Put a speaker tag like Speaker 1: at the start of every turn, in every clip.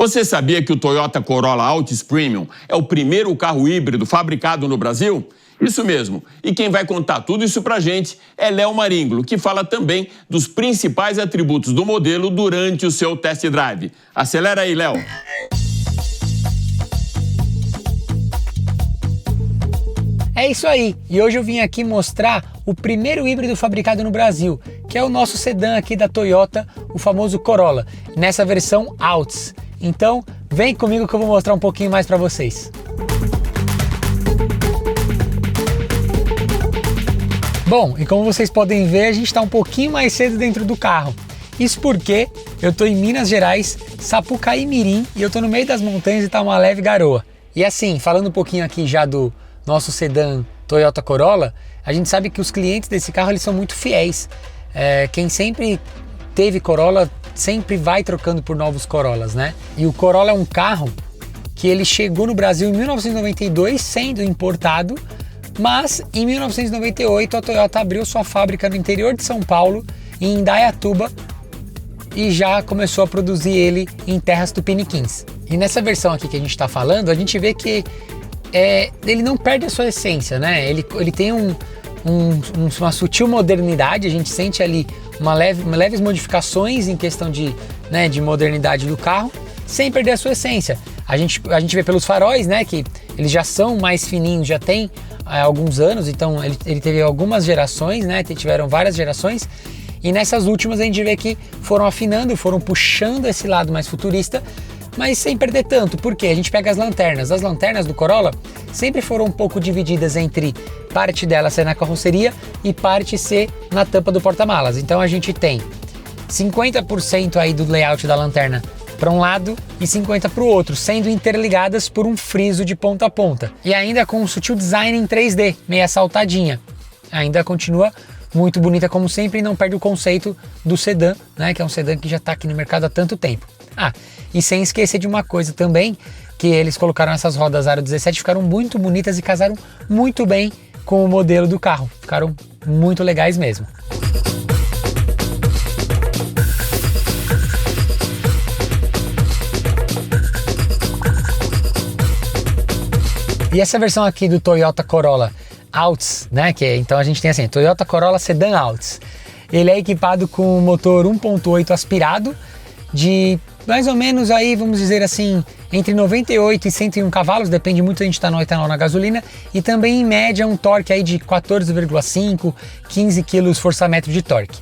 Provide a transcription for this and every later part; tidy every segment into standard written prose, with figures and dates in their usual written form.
Speaker 1: Você sabia que o Toyota Corolla Altis Premium é o primeiro carro híbrido fabricado no Brasil? Isso mesmo. E quem vai contar tudo isso pra gente é Léo Maringlo, que fala também dos principais atributos do modelo durante o seu test drive. Acelera aí, Léo.
Speaker 2: É isso aí, e hoje eu vim aqui mostrar o primeiro híbrido fabricado no Brasil, que é o nosso sedã aqui da Toyota, o famoso Corolla, nessa versão Altis. Então, vem comigo que eu vou mostrar um pouquinho mais para vocês. Bom, e como vocês podem ver, a gente está um pouquinho mais cedo dentro do carro. Isso porque eu estou em Minas Gerais, Sapucaí Mirim, e eu estou no meio das montanhas e está uma leve garoa. E assim, falando um pouquinho aqui já do nosso sedã Toyota Corolla, a gente sabe que os clientes desse carro eles são muito fiéis. Quem sempre teve Corolla sempre vai trocando por novos Corollas, né? E o Corolla é um carro que ele chegou no Brasil em 1992 sendo importado, mas em 1998 a Toyota abriu sua fábrica no interior de São Paulo, em Indaiatuba, e já começou a produzir ele em terras tupiniquins. E nessa versão aqui que a gente está falando, a gente vê que ele não perde a sua essência, né? Ele tem uma sutil modernidade, a gente sente ali leves modificações em questão de modernidade do carro, sem perder a sua essência. A gente vê pelos faróis, né, que eles já são mais fininhos, já tem alguns anos, então ele teve algumas gerações, né, tiveram várias gerações, e nessas últimas a gente vê que foram afinando, foram puxando esse lado mais futurista, mas sem perder tanto, porque a gente pega as lanternas do Corolla sempre foram um pouco divididas entre parte dela ser na carroceria e parte ser na tampa do porta-malas. Então a gente tem 50% aí do layout da lanterna para um lado e 50% para o outro, sendo interligadas por um friso de ponta a ponta. E ainda com um sutil design em 3D, meio saltadinha. Ainda continua muito bonita como sempre e não perde o conceito do sedã, né, que é um sedã que já está aqui no mercado há tanto tempo. E sem esquecer de uma coisa também, que eles colocaram essas rodas Aro 17, ficaram muito bonitas e casaram muito bem com o modelo do carro. Ficaram muito legais mesmo. E essa versão aqui do Toyota Corolla Altis, né, então a gente tem assim, Toyota Corolla Sedan Altis. Ele é equipado com um motor 1.8 aspirado de mais ou menos aí, vamos dizer assim, entre 98 e 101 cavalos, depende muito se a gente está no etanol ou na gasolina, e também em média um torque aí de 14,5, 15 kgfm de torque.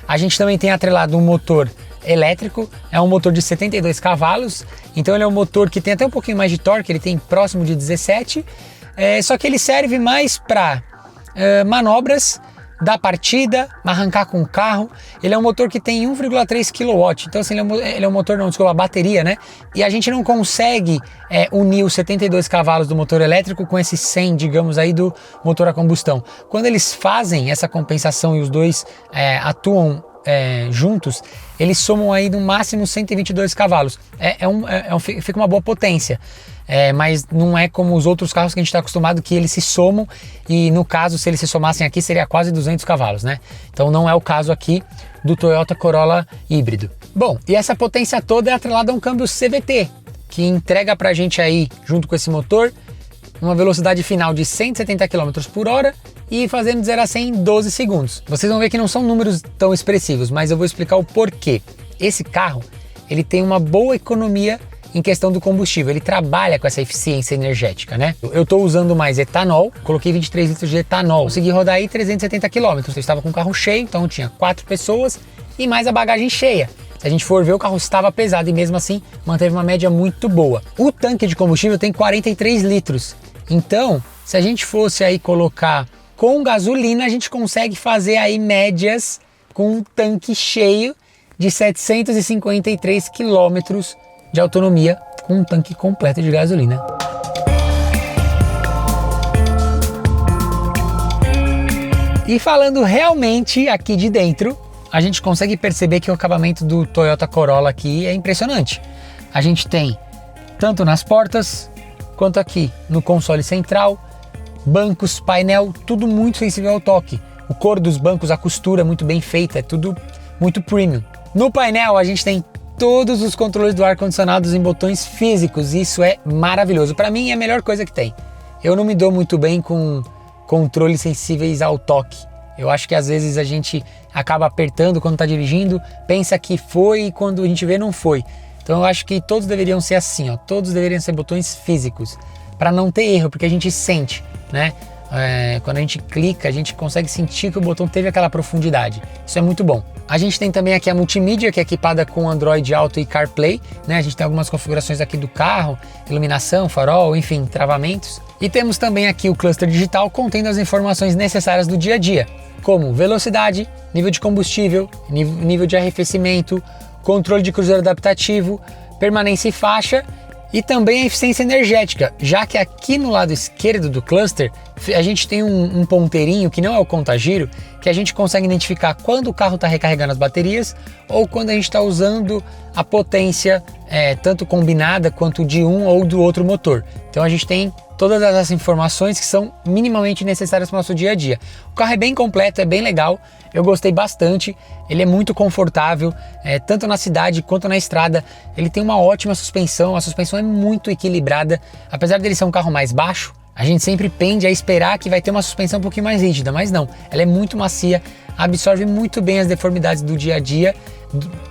Speaker 2: A gente também tem atrelado um motor elétrico, é um motor de 72 cavalos, então ele é um motor que tem até um pouquinho mais de torque, ele tem próximo de 17, só que ele serve mais para manobras da partida, arrancar com o carro. Ele é um motor que tem 1,3 kW, então assim, ele é um motor, a bateria, né? E a gente não consegue unir os 72 cavalos do motor elétrico com esse 100, digamos aí, do motor a combustão. Quando eles fazem essa compensação e os dois atuam juntos, eles somam aí no máximo 122 cavalos. Fica uma boa potência. Mas não é como os outros carros que a gente está acostumado, que eles se somam, e no caso, se eles se somassem aqui, seria quase 200 cavalos, né? Então não é o caso aqui do Toyota Corolla híbrido. Bom, e essa potência toda é atrelada a um câmbio CVT, que entrega pra gente aí, junto com esse motor, uma velocidade final de 170 km por hora e fazendo de 0 a 100 em 12 segundos. Vocês vão ver que não são números tão expressivos, mas eu vou explicar o porquê. Esse carro, ele tem uma boa economia em questão do combustível, ele trabalha com essa eficiência energética, né? Eu estou usando mais etanol, coloquei 23 litros de etanol, consegui rodar aí 370 km. Eu estava com o carro cheio, então tinha 4 pessoas e mais a bagagem cheia. Se a gente for ver, o carro estava pesado e mesmo assim manteve uma média muito boa. O tanque de combustível tem 43 litros, então se a gente fosse aí colocar com gasolina, a gente consegue fazer aí médias com um tanque cheio de 753 quilômetros de autonomia com um tanque completo de gasolina. E falando realmente aqui de dentro, a gente consegue perceber que o acabamento do Toyota Corolla aqui é impressionante. A gente tem tanto nas portas quanto aqui no console central, bancos, painel, tudo muito sensível ao toque. O couro dos bancos, a costura é muito bem feita, é tudo muito premium. No painel a gente tem todos os controles do ar-condicionado em botões físicos. Isso é maravilhoso. Para mim é a melhor coisa que tem. Eu não me dou muito bem com controles sensíveis ao toque. Eu acho que às vezes a gente acaba apertando quando está dirigindo, pensa que foi e quando a gente vê não foi. Então eu acho que todos deveriam ser assim, ó. Todos deveriam ser botões físicos, para não ter erro, porque a gente sente, né? Quando a gente clica, a gente consegue sentir que o botão teve aquela profundidade. Isso é muito bom. A gente tem também aqui a multimídia, que é equipada com Android Auto e CarPlay, né? A gente tem algumas configurações aqui do carro, iluminação, farol, enfim, travamentos. E temos também aqui o cluster digital contendo as informações necessárias do dia a dia, como velocidade, nível de combustível, nível de arrefecimento, controle de cruzeiro adaptativo, permanência e faixa, e também a eficiência energética, já que aqui no lado esquerdo do cluster a gente tem um ponteirinho que não é o contagiro, que a gente consegue identificar quando o carro está recarregando as baterias ou quando a gente está usando a potência tanto combinada quanto de um ou do outro motor. Então a gente tem todas essas informações que são minimamente necessárias para o nosso dia a dia. O carro é bem completo, é bem legal, eu gostei bastante, ele é muito confortável, tanto na cidade quanto na estrada. Ele tem uma ótima suspensão, a suspensão é muito equilibrada, apesar dele ser um carro mais baixo, a gente sempre pende a esperar que vai ter uma suspensão um pouquinho mais rígida, mas não, ela é muito macia, absorve muito bem as deformidades do dia a dia,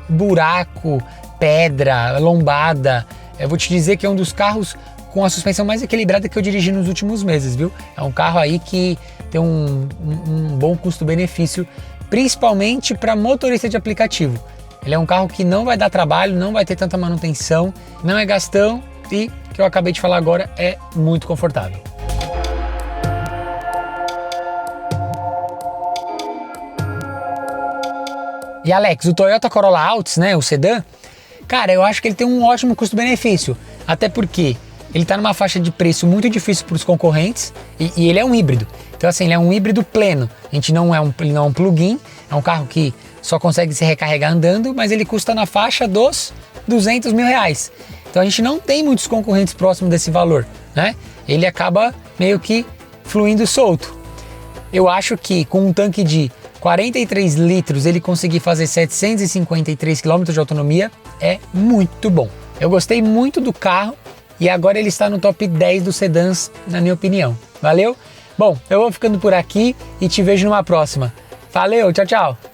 Speaker 2: buraco, pedra, lombada. Eu vou te dizer que é um dos carros com a suspensão mais equilibrada que eu dirigi nos últimos meses, viu? É um carro aí que tem um bom custo-benefício, principalmente para motorista de aplicativo. Ele é um carro que não vai dar trabalho, não vai ter tanta manutenção, não é gastão e, que eu acabei de falar agora, é muito confortável. E Alex, o Toyota Corolla Altis, né, o sedã, cara, eu acho que ele tem um ótimo custo-benefício, até porque ele está numa faixa de preço muito difícil para os concorrentes e ele é um híbrido. Então assim, ele é um híbrido pleno. Ele não é um plug-in, é um carro que só consegue se recarregar andando, mas ele custa na faixa dos R$200 mil. Então a gente não tem muitos concorrentes próximos desse valor, né? Ele acaba meio que fluindo solto. Eu acho que com um tanque de 43 litros ele conseguir fazer 753 km de autonomia é muito bom. Eu gostei muito do carro e agora ele está no top 10 dos sedãs, na minha opinião. Valeu? Bom, eu vou ficando por aqui e te vejo numa próxima. Valeu, tchau, tchau!